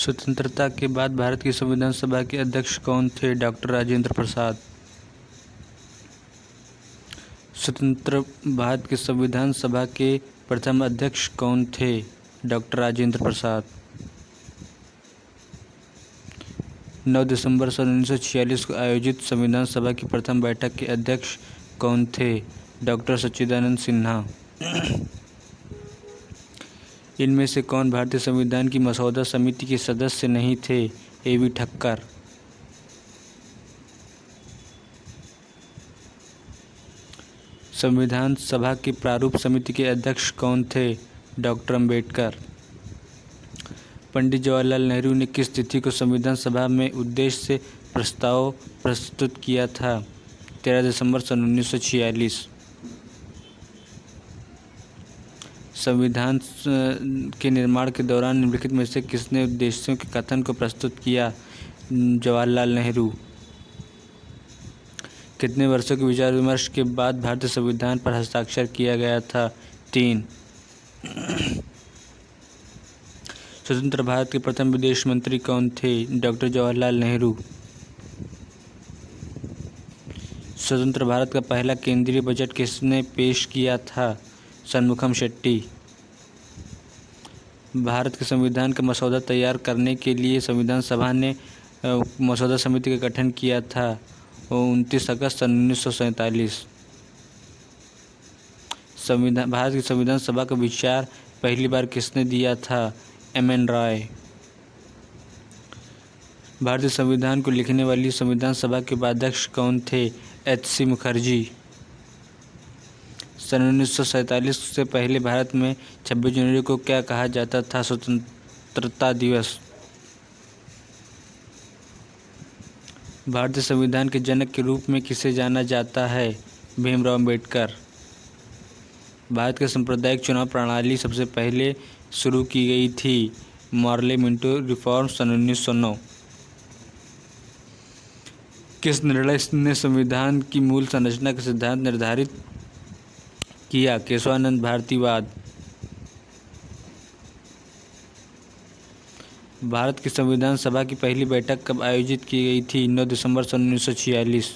स्वतंत्रता के बाद भारत की संविधान सभा के अध्यक्ष कौन थे? डॉक्टर राजेंद्र प्रसाद। स्वतंत्र भारत की संविधान सभा के प्रथम अध्यक्ष कौन थे? डॉक्टर राजेंद्र प्रसाद। 9 दिसंबर सन 1946 को आयोजित संविधान सभा की प्रथम बैठक के अध्यक्ष कौन थे? डॉक्टर सच्चिदानंद सिन्हा। इनमें से कौन भारतीय संविधान की मसौदा समिति के सदस्य नहीं थे? ए.वी. ठक्कर। संविधान सभा की प्रारूप समिति के अध्यक्ष कौन थे? डॉक्टर अंबेडकर। पंडित जवाहरलाल नेहरू ने किस तिथि को संविधान सभा में उद्देश्य से प्रस्ताव प्रस्तुत किया था? 13 दिसंबर सन 1946। संविधान के निर्माण के दौरान निम्नलिखित में से किसने उद्देश्यों के कथन को प्रस्तुत किया? जवाहरलाल नेहरू। कितने वर्षों के विचार विमर्श के बाद भारतीय संविधान पर हस्ताक्षर किया गया था? 3। स्वतंत्र भारत के प्रथम विदेश मंत्री कौन थे? डॉक्टर जवाहरलाल नेहरू। स्वतंत्र भारत का पहला केंद्रीय बजट किसने पेश किया था? षणमुखम शेट्टी। भारत के संविधान का मसौदा तैयार करने के लिए संविधान सभा ने मसौदा समिति का गठन किया था 29 अगस्त सन 1947। भारत की संविधान सभा का विचार पहली बार किसने दिया था? एम.एन. रॉय। भारतीय संविधान को लिखने वाली संविधान सभा के उपाध्यक्ष कौन थे? एच.सी. मुखर्जी। सन 1947 से पहले भारत में 26 जनवरी को क्या कहा जाता था? स्वतंत्रता दिवस। भारतीय संविधान के जनक के रूप में किसे जाना जाता है? भीमराव अंबेडकर। भारत के सांप्रदायिक चुनाव प्रणाली सबसे पहले शुरू की गई थी? मॉर्ले मिंटो रिफॉर्म सन 1909। किस निर्णय ने संविधान की मूल संरचना का सिद्धांत निर्धारित किया? केशवानंद भारतीवाद। भारत की संविधान सभा की पहली बैठक कब आयोजित की गई थी? 9 दिसंबर सन 1946।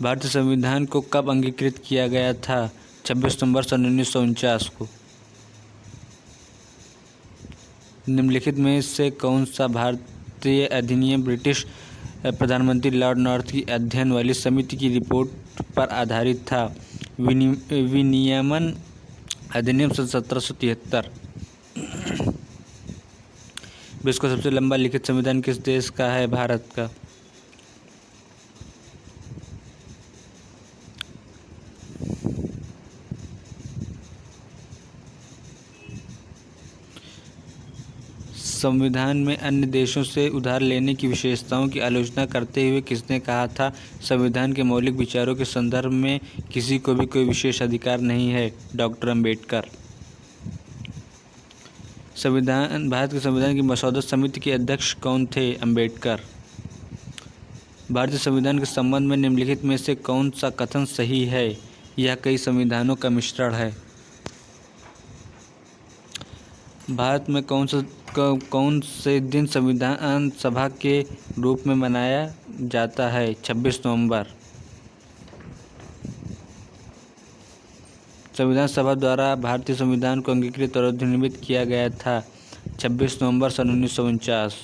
भारतीय संविधान को कब अंगीकृत किया गया था? 26 नवंबर सन 1949 को। निम्नलिखित में से कौन सा भारतीय अधिनियम ब्रिटिश प्रधानमंत्री लॉर्ड नॉर्थ की अध्ययन वाली समिति की रिपोर्ट पर आधारित था? विनियमन अधिनियम सन 1773। विश्व का सबसे लंबा लिखित संविधान किस देश का है? भारत का। संविधान में अन्य देशों से उधार लेने की विशेषताओं की आलोचना करते हुए किसने कहा था? संविधान के मौलिक विचारों के संदर्भ में किसी को भी कोई विशेष अधिकार नहीं है? डॉक्टर अंबेडकर। भारत के संविधान की मसौदा समिति के अध्यक्ष कौन थे? अंबेडकर। भारतीय संविधान के संबंध में निम्नलिखित में से कौन सा कथन सही है? यह कई संविधानों का मिश्रण है। भारत में कौन से दिन संविधान सभा के रूप में मनाया जाता है? 26 नवंबर। संविधान सभा द्वारा भारतीय संविधान को अंगीकृत और अधिनियमित किया गया था? 26 नवंबर सन 1949।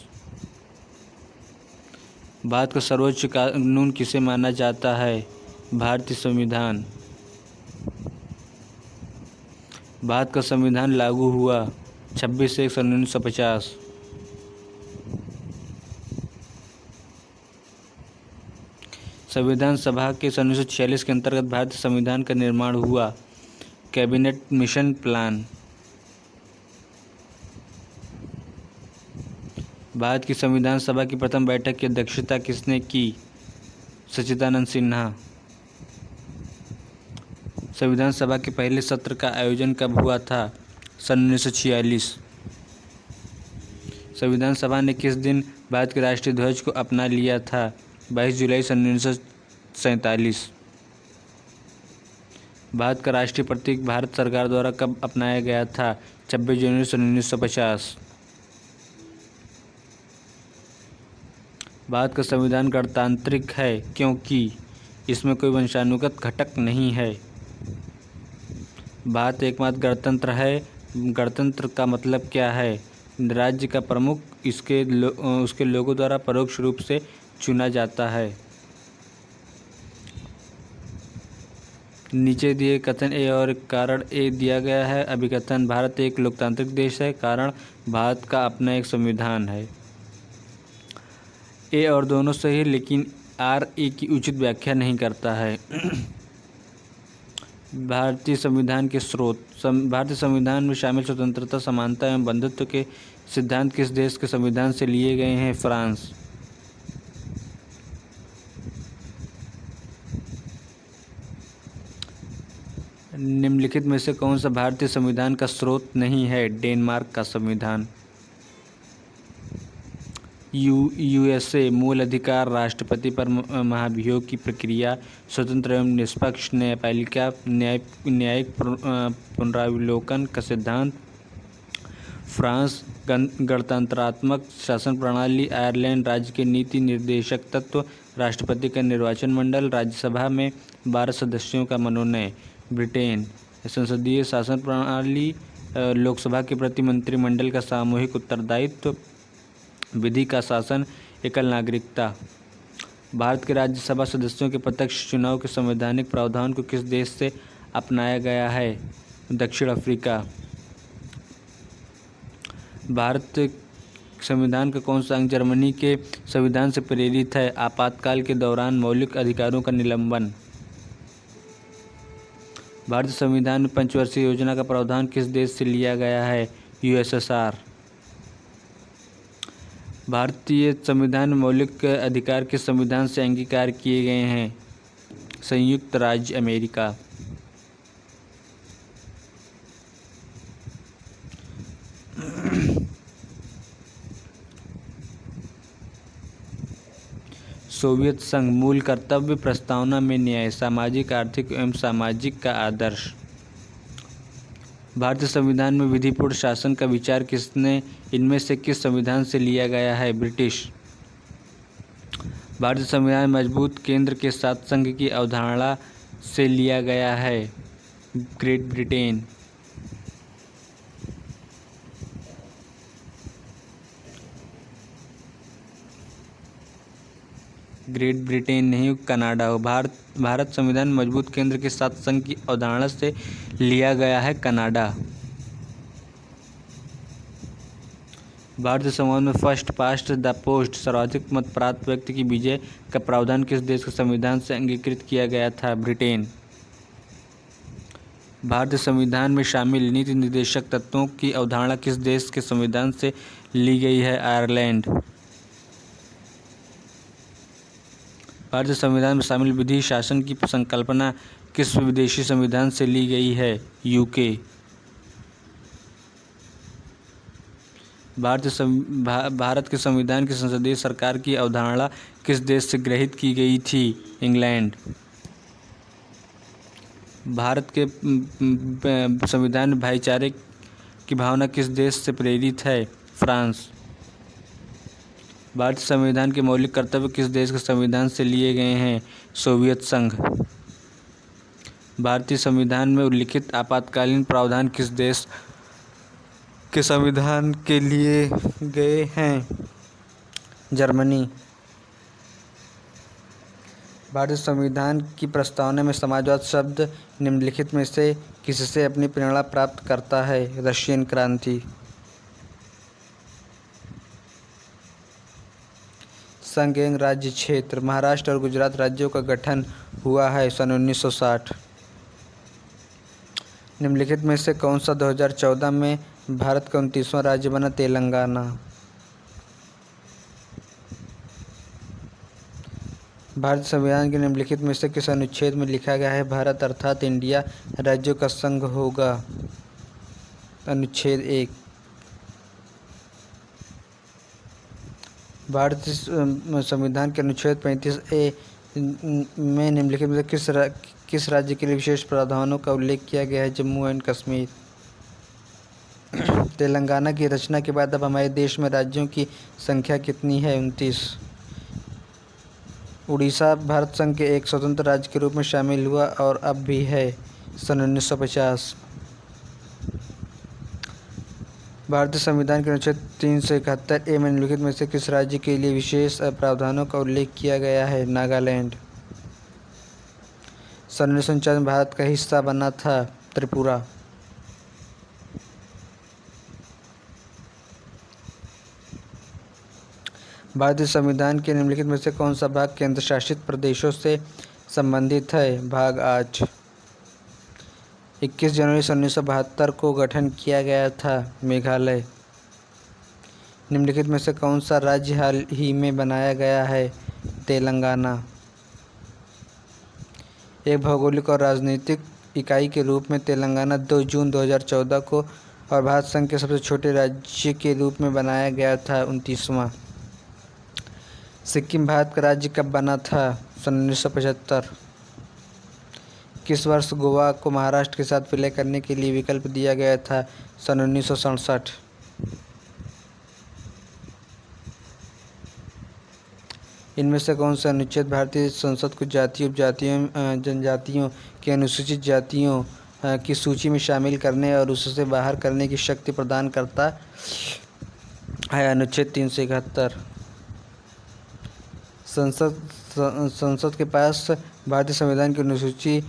भारत का सर्वोच्च कानून किसे माना जाता है? भारतीय संविधान। भारत का संविधान लागू हुआ 26 सन 1950। संविधान सभा के सन 1946 के अंतर्गत भारतीय संविधान का निर्माण हुआ? Cabinet mission plan. भारत की संविधान सभा की प्रथम बैठक की अध्यक्षता किसने की? सच्चिदानंद सिन्हा। संविधान सभा के पहले सत्र का आयोजन कब हुआ था? सन 1946। संविधान सभा ने किस दिन भारत के राष्ट्रीय ध्वज को अपना लिया था? 22 जुलाई सन 1947। भारत का राष्ट्रीय प्रतीक भारत सरकार द्वारा कब अपनाया गया था? 26 जनवरी सन 1950। भारत का संविधान गणतांत्रिक है क्योंकि इसमें कोई वंशानुगत घटक नहीं है। भारत एकमात्र गणतंत्र है। गणतंत्र का मतलब क्या है? राज्य का प्रमुख उसके लोगों द्वारा परोक्ष रूप से चुना जाता है। नीचे दिए कथन ए और कारण ए दिया गया है। अभिकथन: भारत एक लोकतांत्रिक देश है। कारण: भारत का अपना एक संविधान है। ए और दोनों सही है, लेकिन आर ए की उचित व्याख्या नहीं करता है। भारतीय संविधान के स्रोत: भारतीय संविधान में शामिल स्वतंत्रता, समानता एवं बंधुत्व के सिद्धांत किस देश के संविधान से लिए गए हैं? फ्रांस। निम्नलिखित में से कौन सा भारतीय संविधान का स्रोत नहीं है? डेनमार्क का संविधान। यूएसए मूल अधिकार, राष्ट्रपति पर महाभियोग की प्रक्रिया, स्वतंत्र एवं निष्पक्ष न्यायपालिका, न्यायिक पुनरावलोकन का सिद्धांत। फ्रांस गणतंत्रात्मक शासन प्रणाली। आयरलैंड राज्य के नीति निर्देशक तत्व, राष्ट्रपति का निर्वाचन मंडल, राज्यसभा में 12 सदस्यों का मनोनयन। ब्रिटेन संसदीय शासन प्रणाली, लोकसभा के प्रति मंत्रिमंडल का सामूहिक उत्तरदायित्व, विधि का शासन, एकल नागरिकता। भारत के राज्यसभा सदस्यों के प्रत्यक्ष चुनाव के संवैधानिक प्रावधान को किस देश से अपनाया गया है? दक्षिण अफ्रीका। भारत संविधान का कौन सा अंग जर्मनी के संविधान से प्रेरित है? आपातकाल के दौरान मौलिक अधिकारों का निलंबन। भारतीय संविधान में पंचवर्षीय योजना का प्रावधान किस देश से लिया गया है? यूएसएसआर। भारतीय संविधान में मौलिक अधिकार किस संविधान से अंगीकार किए गए हैं? संयुक्त राज्य अमेरिका। सोवियत संघ मूल कर्तव्य प्रस्तावना में न्याय, सामाजिक, आर्थिक एवं सामाजिक का आदर्श। भारतीय संविधान में विधिपूर्ण शासन का विचार किसने इनमें से किस संविधान से लिया गया है? ब्रिटिश। भारतीय संविधान मजबूत केंद्र के साथ संघ की अवधारणा से लिया गया है? Great Britain. ग्रेट ब्रिटेन नहीं, कनाडा हो। भारत संविधान मजबूत केंद्र के साथ संघ की अवधारणा से लिया गया है? कनाडा। भारतीय संविधान में फर्स्ट पास्ट द पोस्ट, सर्वाधिक मत प्राप्त व्यक्ति की विजय का प्रावधान किस देश के संविधान से अंगीकृत किया गया था? ब्रिटेन। भारतीय संविधान में शामिल नीति निर्देशक तत्वों की अवधारणा किस देश के संविधान से ली गई है? आयरलैंड। भारतीय संविधान में शामिल विधि शासन की संकल्पना किस विदेशी संविधान से ली गई है? यूके। भारत के संविधान की संसदीय सरकार की अवधारणा किस देश से ग्रहित की गई थी? इंग्लैंड। भारत के संविधान में भाईचारे की भावना किस देश से प्रेरित है? फ्रांस। भारतीय संविधान के मौलिक कर्तव्य किस देश के संविधान से लिए गए हैं? सोवियत संघ। भारतीय संविधान में उल्लिखित आपातकालीन प्रावधान किस देश के संविधान के लिए गए हैं? जर्मनी। भारतीय संविधान की प्रस्तावना में समाजवाद शब्द निम्नलिखित में से किससे अपनी प्रेरणा प्राप्त करता है? रशियन क्रांति। संघ एवं राज्य क्षेत्र। महाराष्ट्र और गुजरात राज्यों का गठन हुआ है सन 1960। निम्नलिखित में से कौन सा 2014 में भारत का 29वां राज्य बना? तेलंगाना। भारतीय संविधान के निम्नलिखित में से किस अनुच्छेद में लिखा गया है भारत अर्थात इंडिया राज्यों का संघ होगा? अनुच्छेद 1। भारतीय संविधान के अनुच्छेद 35A में निम्नलिखित में से किस राज्य के लिए विशेष प्रावधानों का उल्लेख किया गया है? जम्मू एंड कश्मीर। तेलंगाना की रचना के बाद अब हमारे देश में राज्यों की संख्या कितनी है? 29। उड़ीसा भारत संघ के एक स्वतंत्र राज्य के रूप में शामिल हुआ और अब भी है। सन 1950। भारतीय संविधान के अनुच्छेद 371 ए में निम्नलिखित में से किस राज्य के लिए विशेष प्रावधानों का उल्लेख किया गया है? नागालैंड। सन 1949 में भारत का हिस्सा बना था त्रिपुरा। भारतीय संविधान के निम्नलिखित में से कौन सा भाग केंद्र शासित प्रदेशों से संबंधित है? भाग 8। 21 जनवरी 1972 को गठन किया गया था मेघालय। निम्नलिखित में से कौन सा राज्य हाल ही में बनाया गया है? तेलंगाना। एक भौगोलिक और राजनीतिक इकाई के रूप में तेलंगाना 2 जून 2014 को और भारत संघ के सबसे छोटे राज्य के रूप में बनाया गया था 29वां। सिक्किम भारत का राज्य कब बना था? सन 1975। किस वर्ष गोवा को महाराष्ट्र के साथ विलय करने के लिए विकल्प दिया गया था? सन 1967। इनमें से कौन सा अनुच्छेद भारतीय संसद को जातीय उपजातियों जनजातियों की अनुसूचित जातियों की सूची में शामिल करने और उससे बाहर करने की शक्ति प्रदान करता है? अनुच्छेद 371। संसद के पास भारतीय संविधान की अनुसूची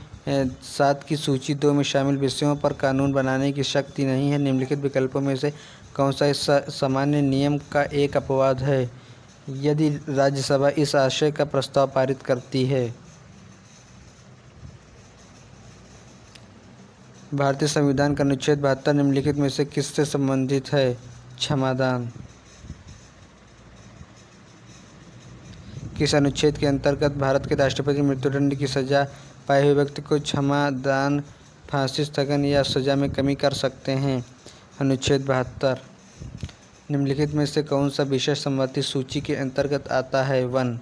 7 की सूची 2 में शामिल विषयों पर कानून बनाने की शक्ति नहीं है। निम्नलिखित विकल्पों में से कौन सा इस सामान्य नियम का एक अपवाद है यदि राज्यसभा इस आशय का प्रस्ताव पारित करती है? भारतीय संविधान का अनुच्छेद 72 निम्नलिखित में से किससे संबंधित है? क्षमादान। किस अनुच्छेद के अंतर्गत भारत के राष्ट्रपति मृत्युदंड की सजा पाए हुए व्यक्ति को क्षमादान, फांसी, स्थगन या सजा में कमी कर सकते हैं? अनुच्छेद 72। निम्नलिखित में से कौन सा विषय समवर्ती सूची के अंतर्गत आता है? वन।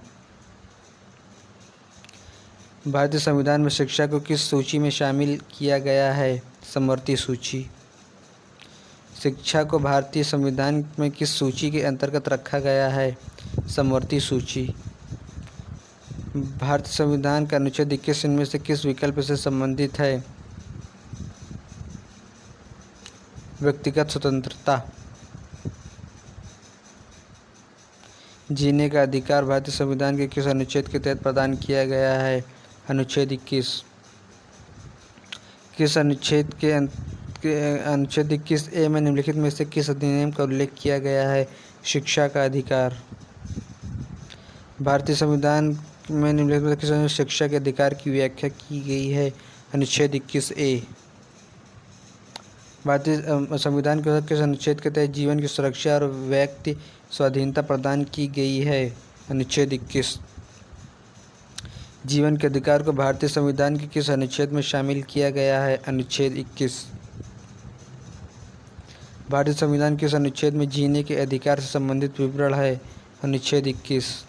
भारतीय संविधान में शिक्षा को किस सूची में शामिल किया गया है? समवर्ती सूची। शिक्षा को भारतीय संविधान में किस सूची के अंतर्गत रखा गया है? समवर्ती सूची। भारतीय संविधान का अनुच्छेद 21 इनमें से किस विकल्प से संबंधित है? व्यक्तिगत स्वतंत्रता। जीने का अधिकार भारतीय संविधान के किस अनुच्छेद के तहत प्रदान किया गया है? अनुच्छेद 21। किस अनुच्छेद अनुच्छेद 21 ए में निम्नलिखित में से किस अधिनियम का उल्लेख किया गया है? शिक्षा का अधिकार। भारतीय संविधान में निम्नलिखित में किस शिक्षा के अधिकार की व्याख्या की गई है? अनुच्छेद 21 ए। भारतीय संविधान के किस अनुच्छेद के तहत जीवन की सुरक्षा और व्यक्ति स्वाधीनता प्रदान की गई है? अनुच्छेद 21। जीवन के अधिकार को भारतीय संविधान के किस अनुच्छेद में शामिल किया गया है? अनुच्छेद 21। भारतीय संविधान किस अनुच्छेद में जीने के अधिकार से संबंधित विवरण है? अनुच्छेद 21।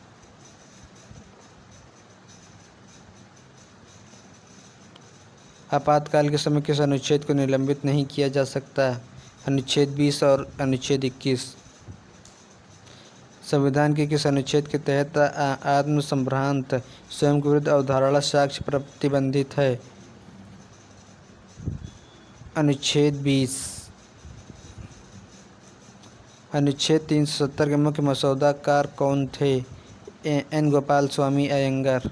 आपातकाल के समय किस अनुच्छेद को निलंबित नहीं किया जा सकता? अनुच्छेद 20 और अनुच्छेद 21। संविधान के किस अनुच्छेद के तहत आत्मसंभ्रांत स्वयं के विरुद्ध अवधारणा साक्ष्य प्रतिबंधित है? अनुच्छेद 20। अनुच्छेद 370 के मुख्य मसौदाकार कौन थे? एन गोपाल स्वामी अयंगर।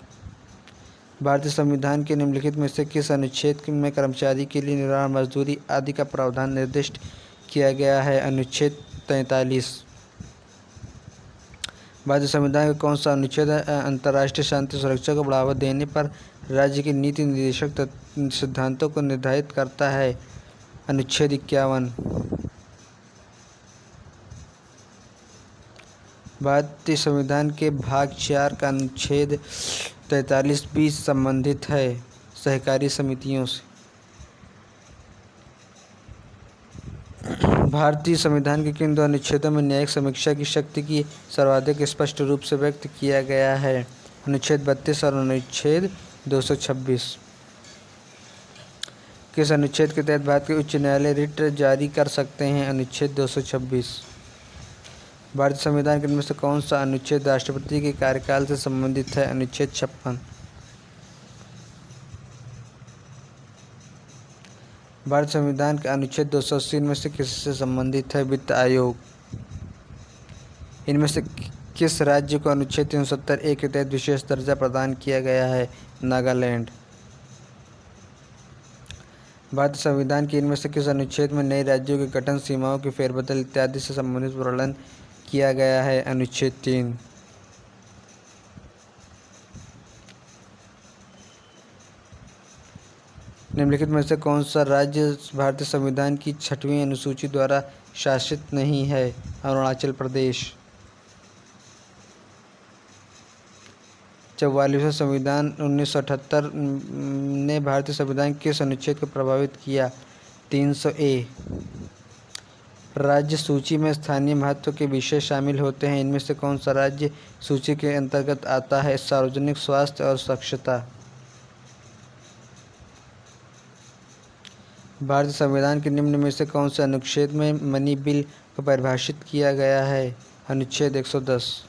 भारतीय संविधान के निम्नलिखित में से किस अनुच्छेद में कर्मचारी के लिए निर्माण मजदूरी आदि का प्रावधान निर्दिष्ट किया गया है? अनुच्छेद 43। भारतीय संविधान का कौन सा अनुच्छेद अंतर्राष्ट्रीय शांति सुरक्षा को बढ़ावा देने पर राज्य के नीति निर्देशक सिद्धांतों को निर्धारित करता है? अनुच्छेद 51। भारतीय संविधान के भाग 4 का अनुच्छेद 43(20) संबंधित है सहकारी समितियों से। भारतीय संविधान के किन 2 अनुच्छेदों में न्यायिक समीक्षा की शक्ति की सर्वाधिक स्पष्ट रूप से व्यक्त किया गया है? अनुच्छेद 32 और अनुच्छेद 226। किस अनुच्छेद के तहत भारत के उच्च न्यायालय रिट जारी कर सकते हैं? अनुच्छेद 226। भारतीय संविधान के इनमें से कौन सा अनुच्छेद राष्ट्रपति के कार्यकाल से संबंधित है? अनुच्छेद 56। भारतीय संविधान के अनुच्छेद 280 इनमें से किससे संबंधित है? वित्त आयोग। इनमें से किस राज्य को अनुच्छेद 370A के तहत विशेष दर्जा प्रदान किया गया है? नागालैंड। भारतीय संविधान के इनमें से किस अनुच्छेद में नए राज्यों के गठन, सीमाओं की फेरबदल इत्यादि से संबंधित वर्णन किया गया है? अनुच्छेद 3। निम्नलिखित में से कौन सा राज्य भारतीय संविधान की 6वीं अनुसूची द्वारा शासित नहीं है? अरुणाचल प्रदेश। 44वां संविधान 1978 ने भारतीय संविधान के किस अनुच्छेद को प्रभावित किया? 300A। राज्य सूची में स्थानीय महत्व के विषय शामिल होते हैं, इनमें से कौन सा राज्य सूची के अंतर्गत आता है? सार्वजनिक स्वास्थ्य और स्वच्छता। भारतीय संविधान के निम्न में से कौन से अनुच्छेद में मनी बिल को परिभाषित किया गया है? अनुच्छेद 110।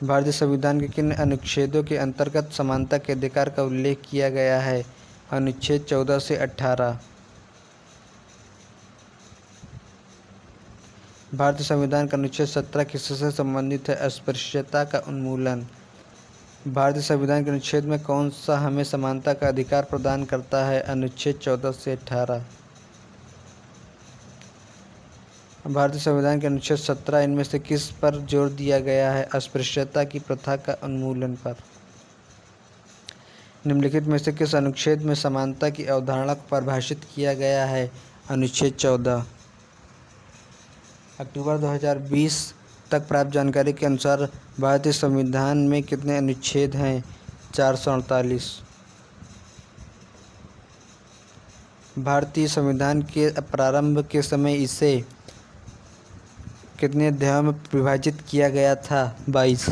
भारतीय संविधान के किन अनुच्छेदों के अंतर्गत समानता के अधिकार का उल्लेख किया गया है? अनुच्छेद 14 से 18। भारतीय संविधान का अनुच्छेद 17 किससे संबंधित है? अस्पृश्यता का उन्मूलन। भारतीय संविधान के अनुच्छेद में कौन सा हमें समानता का अधिकार प्रदान करता है? अनुच्छेद 14 से 18। भारतीय संविधान के अनुच्छेद 17 इनमें से किस पर जोर दिया गया है? अस्पृश्यता की प्रथा का उन्मूलन पर। निम्नलिखित में से किस अनुच्छेद में समानता की अवधारणा को परिभाषित किया गया है? अनुच्छेद 14। अक्टूबर 2020 तक प्राप्त जानकारी के अनुसार भारतीय संविधान में कितने अनुच्छेद हैं? 448। भारतीय संविधान के प्रारंभ के समय इसे कितने अध्यायों में विभाजित किया गया था? 22।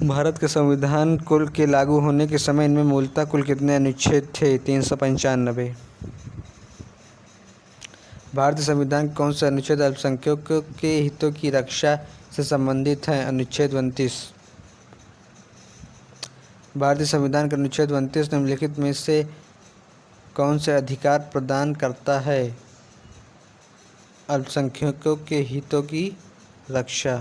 भारत के संविधान कुल के लागू होने के समय इनमें मूलतः कुल कितने अनुच्छेद थे? 395। भारतीय संविधान के कौन से अनुच्छेद अल्पसंख्यकों के हितों की रक्षा से संबंधित हैं? अनुच्छेद 29। भारतीय संविधान का अनुच्छेद 29 निम्नलिखित में से कौन से अधिकार प्रदान करता है? अल्पसंख्यकों के हितों की रक्षा।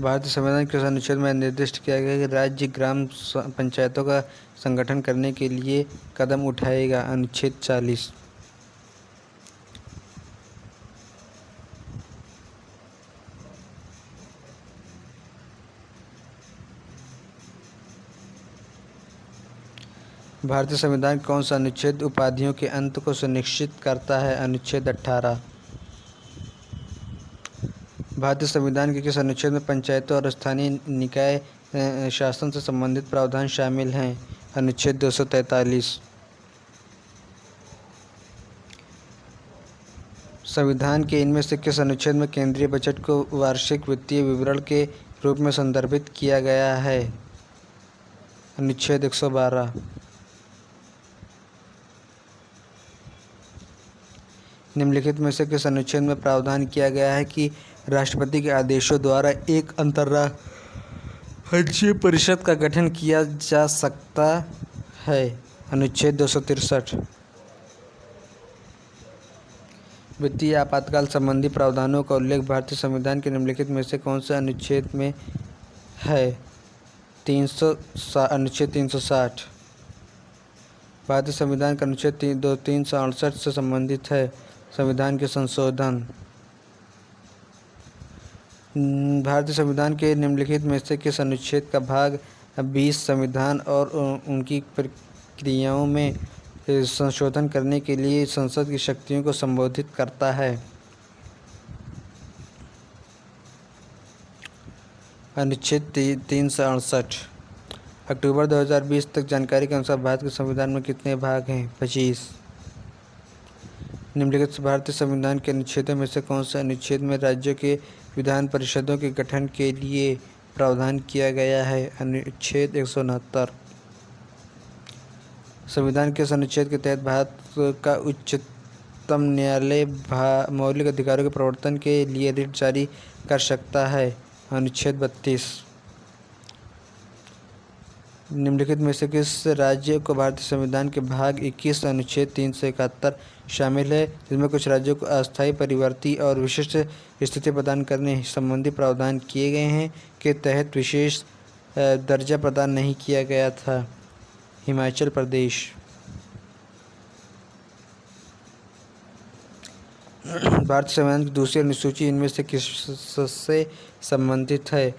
भारतीय संविधान के अनुच्छेद में निर्दिष्ट किया गया है कि राज्य ग्राम पंचायतों का संगठन करने के लिए कदम उठाएगा? अनुच्छेद 40। भारतीय संविधान कौन सा अनुच्छेद उपाधियों के अंत को सुनिश्चित करता है? अनुच्छेद 18। भारतीय संविधान के किस अनुच्छेद में पंचायतों और स्थानीय निकाय शासन से संबंधित प्रावधान शामिल हैं? अनुच्छेद 243। संविधान के इनमें से किस अनुच्छेद में केंद्रीय बजट को वार्षिक वित्तीय विवरण के रूप में संदर्भित किया गया है? अनुच्छेद 112। निम्नलिखित में से किस अनुच्छेद में प्रावधान किया गया है कि राष्ट्रपति के आदेशों द्वारा एक अंतर्राज्यीय परिषद का गठन किया जा सकता है? अनुच्छेद 263। वित्तीय आपातकाल संबंधी प्रावधानों का उल्लेख भारतीय संविधान के निम्नलिखित में से कौन से अनुच्छेद में है? अनुच्छेद 360। भारतीय संविधान का अनुच्छेद 368 से संबंधित है? संविधान के संशोधन। भारतीय संविधान के निम्नलिखित में से किस अनुच्छेद का भाग 20 संविधान और उनकी प्रक्रियाओं में संशोधन करने के लिए संसद की शक्तियों को संबोधित करता है? अनुच्छेद 368। अक्टूबर 2020 तक जानकारी के अनुसार भारत के संविधान में कितने भाग हैं? 25। निम्नलिखित भारतीय संविधान के अनुच्छेदों में से कौन से अनुच्छेद में राज्यों के विधान परिषदों के गठन के लिए प्रावधान किया गया है? अनुच्छेद 169। संविधान के इस अनुच्छेद के तहत भारत का उच्चतम न्यायालय मौलिक अधिकारों के प्रवर्तन के लिए रिट जारी कर सकता है। अनुच्छेद 32। निम्नलिखित में से किस राज्य को भारतीय संविधान के भाग 21 अनुच्छेद 371 शामिल है, जिसमें कुछ राज्यों को अस्थायी, परिवर्ती और विशिष्ट स्थिति प्रदान करने संबंधी प्रावधान किए गए हैं, के तहत विशेष दर्जा प्रदान नहीं किया गया था? हिमाचल प्रदेश। भारतीय संविधान की दूसरी अनुसूची इनमें से किससे संबंधित है?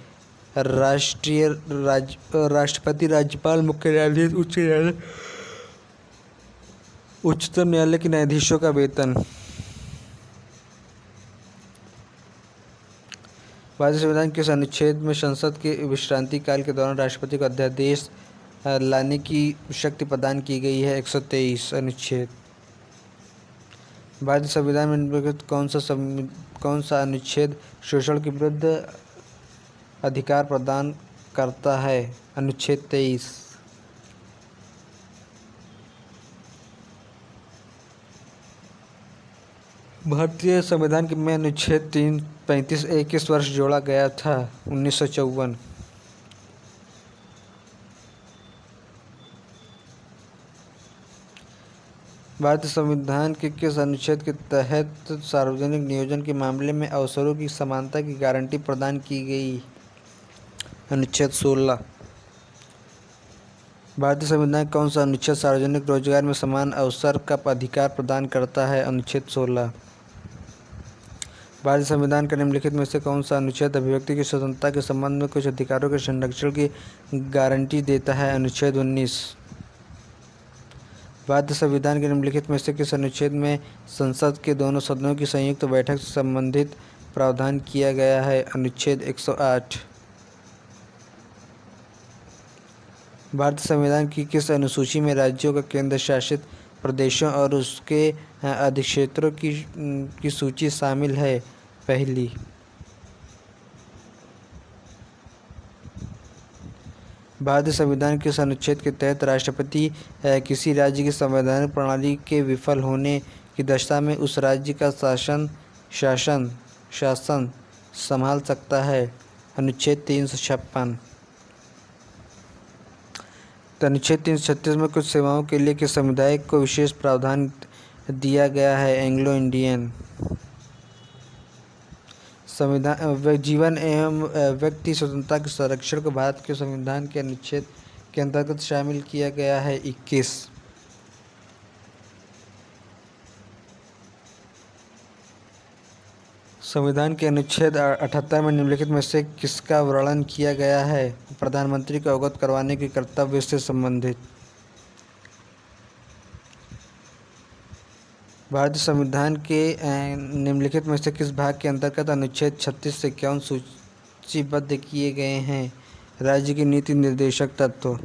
राष्ट्रपति, राज्यपाल, मुख्य न्यायाधीश, उच्च न्यायालय, उच्चतम न्यायालय के न्यायाधीशों का वेतन। भारतीय संविधान के इस अनुच्छेद में संसद के विश्रांति काल के दौरान राष्ट्रपति को अध्यादेश लाने की शक्ति प्रदान की गई है। 123 अनुच्छेद। भारतीय संविधान में निम्नलिखित कौन सा अनुच्छेद शोषण के विरुद्ध अधिकार प्रदान करता है? अनुच्छेद 23। भारतीय संविधान में अनुच्छेद 335 किस वर्ष जोड़ा गया था? 1954। भारतीय संविधान के किस अनुच्छेद के तहत सार्वजनिक नियोजन के मामले में अवसरों की समानता की गारंटी प्रदान की गई? अनुच्छेद 16। भारतीय संविधान कौन सा अनुच्छेद सार्वजनिक रोजगार में समान अवसर का अधिकार प्रदान करता है? अनुच्छेद 16। भारतीय संविधान का निम्नलिखित में से कौन सा अनुच्छेद अभिव्यक्ति की स्वतंत्रता के संबंध में कुछ अधिकारों के संरक्षण की गारंटी देता है? अनुच्छेद 19। भारतीय संविधान के निम्नलिखित में से किस अनुच्छेद में संसद के दोनों सदनों की संयुक्त बैठक से संबंधित प्रावधान किया गया है? अनुच्छेद 108। भारतीय संविधान की किस अनुसूची में राज्यों का केंद्र शासित प्रदेशों और उसके अधिक्षेत्रों की सूची शामिल है? पहली। भारतीय संविधान के इस अनुच्छेद के तहत राष्ट्रपति किसी राज्य की संवैधानिक प्रणाली के विफल होने की दशा में उस राज्य का शासन संभाल सकता है? अनुच्छेद 356। अनुच्छेद 336 में कुछ सेवाओं के लिए किस समुदाय को विशेष प्रावधान दिया गया है? Anglo Indian. संविधान जीवन एवं व्यक्ति स्वतंत्रता के संरक्षण को भारत के संविधान के अनुच्छेद के अंतर्गत शामिल किया गया है। 21। संविधान के अनुच्छेद 78 में निम्नलिखित में से किसका वर्णन किया गया है? प्रधानमंत्री को अवगत करवाने के कर्तव्य से संबंधित। भारतीय संविधान के निम्नलिखित में से किस भाग के अंतर्गत अनुच्छेद 36 से 51 सूचीबद्ध किए गए हैं? राज्य की नीति निर्देशक तत्व।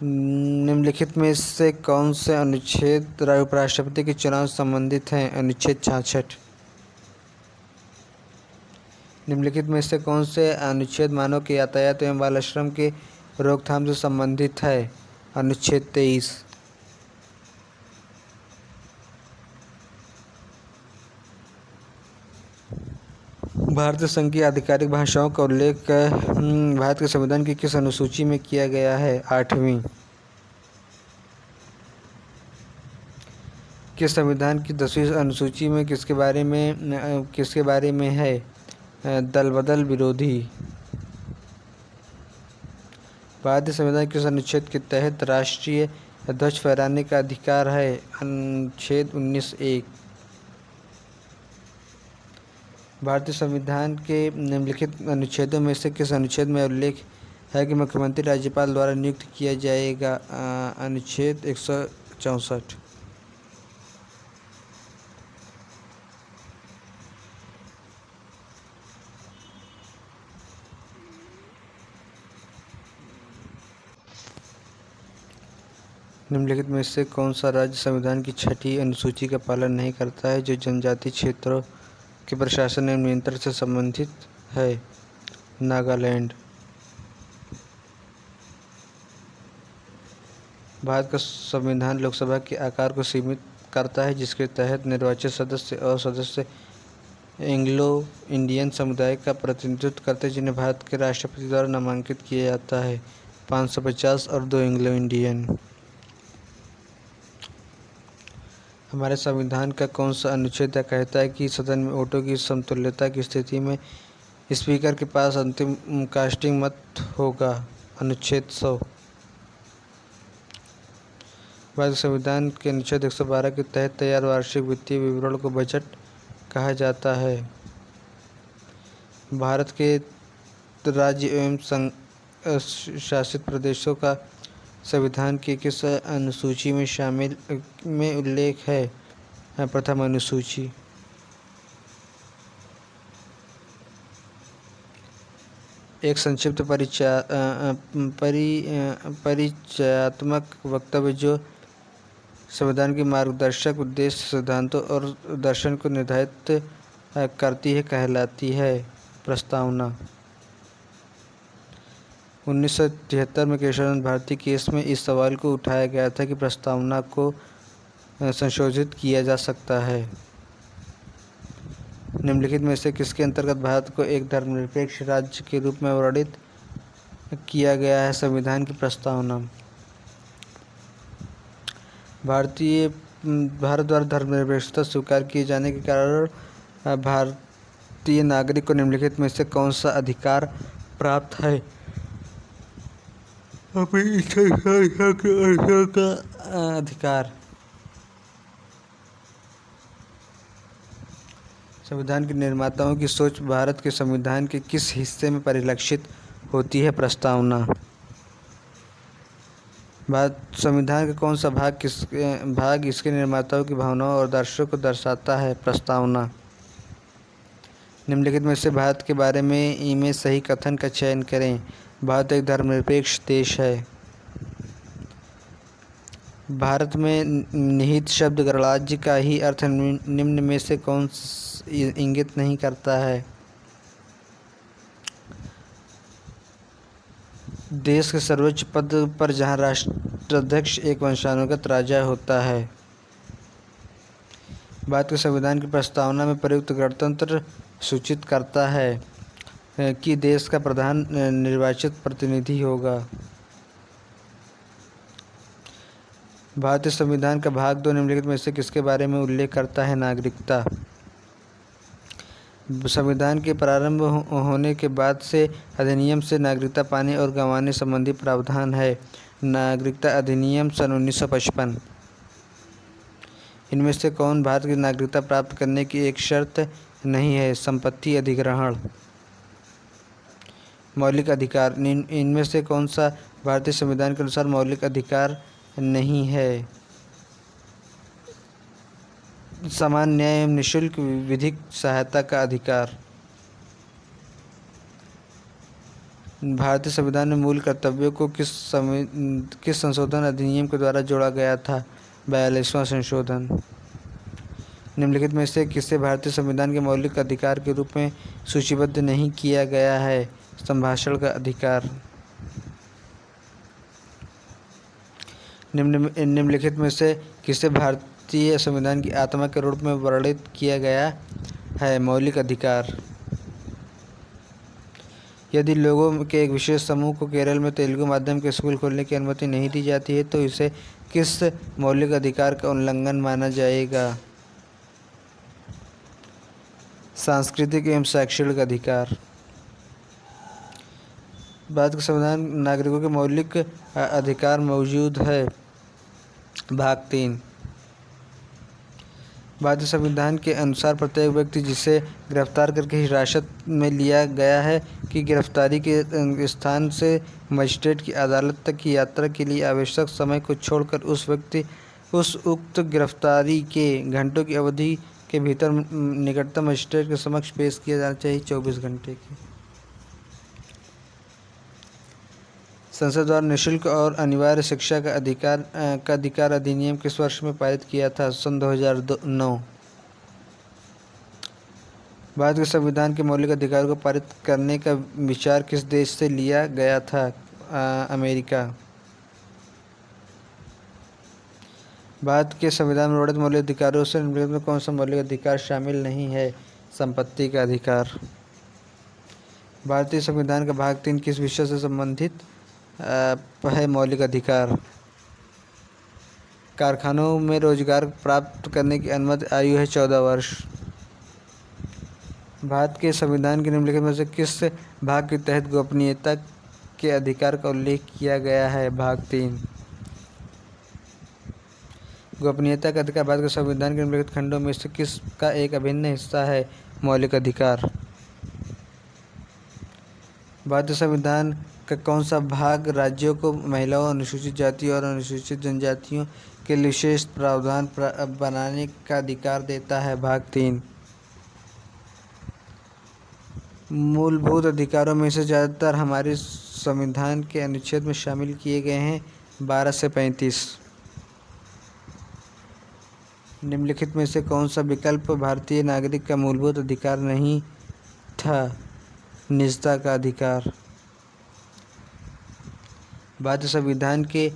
निम्नलिखित में से कौन से अनुच्छेद उपराष्ट्रपति के चुनाव से संबंधित हैं? अनुच्छेद 66। निम्नलिखित में से कौन से अनुच्छेद मानव के यातायात एवं बाल श्रम के रोकथाम से संबंधित है? अनुच्छेद 23। भारतीय संघ की आधिकारिक भाषाओं का उल्लेख भारत के संविधान की किस अनुसूची में किया गया है? 8वीं। किस संविधान की 10वीं अनुसूची में किसके बारे में है? दल बदल विरोधी। भारतीय संविधान के किस अनुच्छेद के तहत राष्ट्रीय ध्वज फहराने का अधिकार है? अनुच्छेद 19(1). भारतीय संविधान के निम्नलिखित अनुच्छेदों में से किस अनुच्छेद में उल्लेख है कि मुख्यमंत्री राज्यपाल द्वारा नियुक्त किया जाएगा? अनुच्छेद 164। निम्नलिखित में से कौन सा राज्य संविधान की 6ठी अनुसूची का पालन नहीं करता है, जो जनजातीय क्षेत्रों के प्रशासन एवं नियंत्रण से संबंधित है? नागालैंड। भारत का संविधान लोकसभा के आकार को सीमित करता है, जिसके तहत निर्वाचित सदस्य और सदस्य एंग्लो इंडियन समुदाय का प्रतिनिधित्व करते हैं, जिन्हें भारत के राष्ट्रपति द्वारा नामांकित किया जाता है। 550 और 2 एंग्लो इंडियन। हमारे संविधान का कौन सा अनुच्छेद कहता है कि सदन में वोटों की समतुल्यता की स्थिति में स्पीकर के पास अंतिम कास्टिंग मत होगा? अनुच्छेद 100। भारत के संविधान के अनुच्छेद 112 के तहत तैयार वार्षिक वित्तीय विवरण को बजट कहा जाता है। भारत के राज्य एवं संघ शासित प्रदेशों का संविधान की किस अनुसूची में शामिल में उल्लेख है? प्रथम अनुसूची। एक संक्षिप्त परिचयात्मक वक्तव्य जो संविधान के मार्गदर्शक उद्देश्य, सिद्धांतों और दर्शन को निर्धारित करती है कहलाती है प्रस्तावना। 1973 में केशवानंद भारती केस में इस सवाल को उठाया गया था कि प्रस्तावना को संशोधित किया जा सकता है। निम्नलिखित में से किसके अंतर्गत भारत को एक धर्मनिरपेक्ष राज्य के रूप में वर्णित किया गया है? संविधान की प्रस्तावना। भारत द्वारा धर्मनिरपेक्षता स्वीकार किए जाने के कारण भारतीय नागरिक को निम्नलिखित में से कौन सा अधिकार प्राप्त है? अपनी इच्छा का अधिकार। संविधान के निर्माताओं की सोच भारत के संविधान के किस हिस्से में परिलक्षित होती है? प्रस्तावना। भारत संविधान का कौन सा भाग इसके निर्माताओं की भावनाओं और आदर्शों को दर्शाता है? प्रस्तावना। निम्नलिखित में से भारत के बारे में सही कथन का चयन करें। भारत एक धर्मनिरपेक्ष देश है। भारत में निहित शब्द गणराज्य का ही अर्थ निम्न में से कौन इंगित नहीं करता है? देश के सर्वोच्च पद पर जहां राष्ट्राध्यक्ष एक वंशानुगत राजा होता है। भारत के संविधान की प्रस्तावना में प्रयुक्त गणतंत्र सूचित करता है कि देश का प्रधान निर्वाचित प्रतिनिधि होगा। भारतीय संविधान का भाग 2 निम्नलिखित में से किसके बारे में उल्लेख करता है? नागरिकता। संविधान के प्रारंभ होने के बाद से अधिनियम से नागरिकता पाने और गंवाने संबंधी प्रावधान है। नागरिकता अधिनियम सन 1955। इनमें से कौन भारत की नागरिकता प्राप्त करने की एक शर्त नहीं है? संपत्ति अधिग्रहण। मौलिक अधिकार। इनमें से कौन सा भारतीय संविधान के अनुसार मौलिक अधिकार नहीं है? समान न्याय एवं निःशुल्क विधिक सहायता का अधिकार। भारतीय संविधान में मूल कर्तव्यों को किस संशोधन अधिनियम के द्वारा जोड़ा गया था? 42वां संशोधन। निम्नलिखित में से किसे भारतीय संविधान के मौलिक अधिकार के रूप में सूचीबद्ध नहीं किया गया है? संभाषण का अधिकार। निम्नलिखित में से किसे भारतीय संविधान की आत्मा के रूप में वर्णित किया गया है? मौलिक अधिकार। यदि लोगों के एक विशेष समूह को केरल में तेलुगु माध्यम के स्कूल खोलने की अनुमति नहीं दी जाती है तो इसे किस मौलिक अधिकार का उल्लंघन माना जाएगा? सांस्कृतिक एवं शैक्षणिक अधिकार। भारत का संविधान नागरिकों के मौलिक अधिकार मौजूद है। भाग 3। भारतीय संविधान के अनुसार प्रत्येक व्यक्ति जिसे गिरफ्तार करके हिरासत में लिया गया है की गिरफ्तारी के स्थान से मजिस्ट्रेट की अदालत तक की यात्रा के लिए आवश्यक समय को छोड़कर उस उक्त गिरफ्तारी के घंटों की अवधि के भीतर निकटतम मजिस्ट्रेट के समक्ष पेश किया जाना चाहिए। 24 घंटे की। संसद द्वारा निःशुल्क और अनिवार्य शिक्षा का अधिकार अधिनियम किस वर्ष में पारित किया था? सन 2009। भारत के संविधान के मौलिक अधिकार को पारित करने का विचार किस देश से लिया गया था? अमेरिका। भारत के संविधान में वर्णित मौलिक अधिकारों से निम्नलिखित में कौन सा मौलिक अधिकार शामिल नहीं है? संपत्ति का अधिकार। भारतीय संविधान का भाग 3 किस विषय से संबंधित है? मौलिक अधिकार। कारखानों में रोजगार प्राप्त करने की अनुमति आयु है 14 वर्ष। भारत के संविधान के निम्नलिखित में से किस भाग के तहत गोपनीयता के अधिकार का उल्लेख किया गया है? भाग 3। गोपनीयता का अधिकार भारत के संविधान के निम्नलिखित खंडों में से किसका एक अभिन्न हिस्सा है? मौलिक अधिकार। भारतीय संविधान का कौन सा भाग राज्यों को महिलाओं, अनुसूचित जाति और अनुसूचित जनजातियों के लिए विशेष प्रावधान बनाने का अधिकार देता है? भाग 3। मूलभूत अधिकारों में से ज़्यादातर हमारे संविधान के अनुच्छेद में शामिल किए गए हैं 12 से 35। निम्नलिखित में से कौन सा विकल्प भारतीय नागरिक का मूलभूत अधिकार नहीं था? निजता का अधिकार। भारतीय संविधान के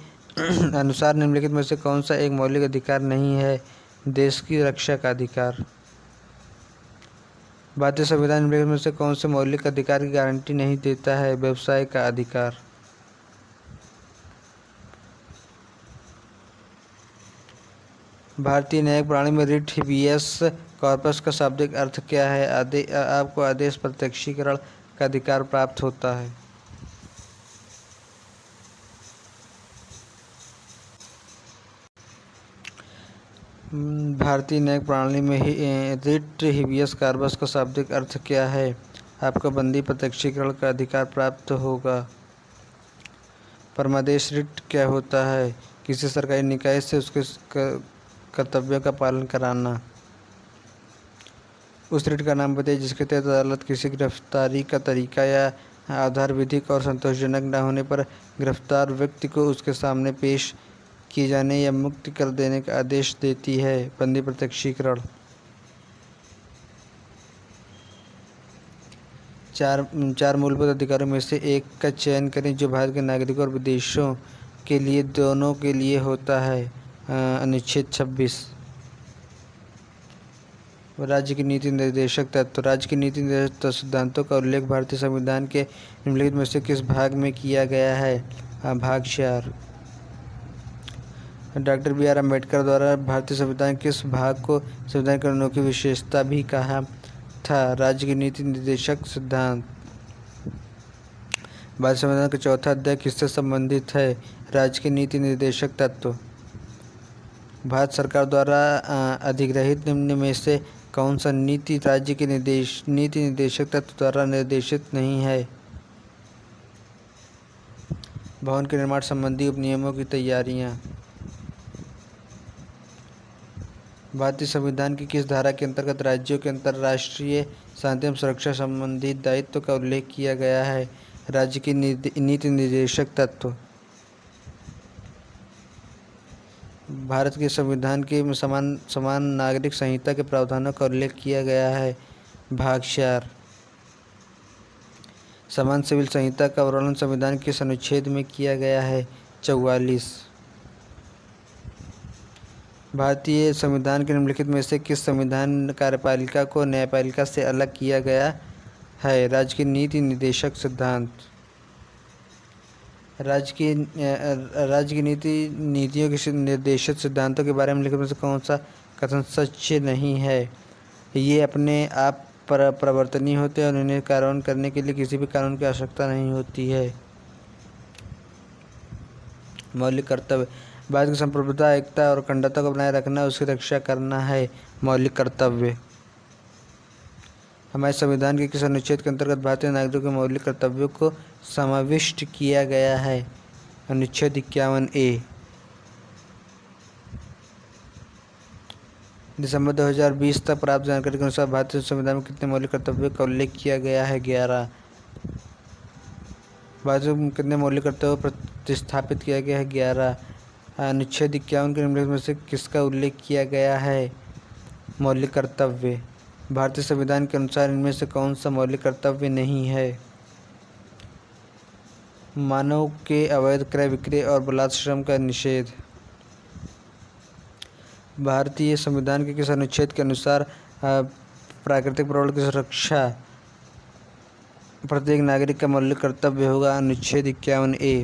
अनुसार निम्नलिखित में से कौन सा एक मौलिक अधिकार नहीं है? देश की रक्षा का अधिकार। भारतीय संविधान निम्नलिखित में से कौन से मौलिक अधिकार की गारंटी नहीं देता है? व्यवसाय का अधिकार। भारतीय न्यायिक प्रणाली में रिट हेबियस कॉर्पस का शाब्दिक अर्थ क्या है? आपको आदेश प्रत्यक्षीकरण का अधिकार प्राप्त होता है। भारतीय न्यायिक प्रणाली में रिट हेबियस कॉर्पस का शाब्दिक अर्थ क्या है? आपको बंदी प्रत्यक्षीकरण का अधिकार प्राप्त होगा। परमादेश रिट क्या होता है? किसी सरकारी निकाय से उसके कर्तव्यों का पालन कराना। उस रिट का नाम बताइए जिसके तहत अदालत किसी गिरफ्तारी का तरीका या आधार विधिक और संतोषजनक न होने पर गिरफ्तार व्यक्ति को उसके सामने पेश किए जाने या मुक्त कर देने का आदेश देती है। बंदी प्रत्यक्षीकरण। चार मूलभूत अधिकारों में से एक का चयन करें जो भारत के नागरिकों और विदेशों के लिए दोनों के लिए होता है। अनुच्छेद 26। राज्य की नीति निर्देशक तत्व। राज्य की नीति निर्देशक सिद्धांतों का उल्लेख भारतीय संविधान के निम्नलिखित में से किस भाग में किया गया है? भाग 4। डॉक्टर बी आर अम्बेडकर द्वारा भारतीय संविधान किस भाग को संविधान की अनोखी विशेषता भी कहा था? राज्य की नीति निर्देशक सिद्धांत। भारतीय संविधान का चौथा अध्याय किससे संबंधित है? राज्य के नीति निर्देशक तत्व। भारत सरकार द्वारा अधिग्रहित निम्न में से कौन सा नीति राज्य के नीति निर्देशक तत्व द्वारा निर्देशित नहीं है? भवन के निर्माण संबंधी उपनियमों की तैयारियां। भारतीय संविधान की किस धारा के अंतर्गत राज्यों के अंतर्राष्ट्रीय शांति एवं सुरक्षा संबंधी दायित्व का उल्लेख किया गया है? राज्य की नीति निर्देशक तत्व। भारत के संविधान के समान नागरिक संहिता के प्रावधानों का उल्लेख किया गया है। भाग 4। समान सिविल संहिता का वर्णन संविधान के किस अनुच्छेद में किया गया है? 44। भारतीय संविधान के निम्नलिखित में से किस संविधान कार्यपालिका को न्यायपालिका से अलग किया गया है? राज्य की नीति निर्देशक सिद्धांत। राज्य की नीतियों के निर्देशित सिद्धांतों के बारे में लिखित में से कौन सा कथन सच नहीं है? ये अपने आप परिवर्तनीय होते हैं और इन्हें कार्यान्वयन करने के लिए किसी भी कानून की आवश्यकता नहीं होती है। मौलिक कर्तव्य। भारत की संप्रभुता, एकता और अखंडता को बनाए रखना, उसकी रक्षा करना है मौलिक कर्तव्य। हमारे संविधान के किस अनुच्छेद के अंतर्गत भारतीय नागरिकों के मौलिक कर्तव्यों को समाविष्ट किया गया है? अनुच्छेद 51A। दिसंबर 2020 तक प्राप्त जानकारी के अनुसार भारतीय संविधान में कितने मौलिक कर्तव्यों का उल्लेख किया गया है? 11। भारत में कितने मौलिक कर्तव्यों को प्रतिस्थापित किया गया है? 11। अनुच्छेद 51 के निम्नलिखित में से किसका उल्लेख किया गया है? मौलिक कर्तव्य। भारतीय संविधान के अनुसार इनमें से कौन सा मौलिक कर्तव्य नहीं है? मानव के अवैध क्रय विक्रय और बलात्कार श्रम का निषेध। भारतीय संविधान के किस अनुच्छेद के अनुसार प्राकृतिक प्रबंधन की सुरक्षा प्रत्येक नागरिक का मौलिक कर्तव्य होगा? अनुच्छेद 51A।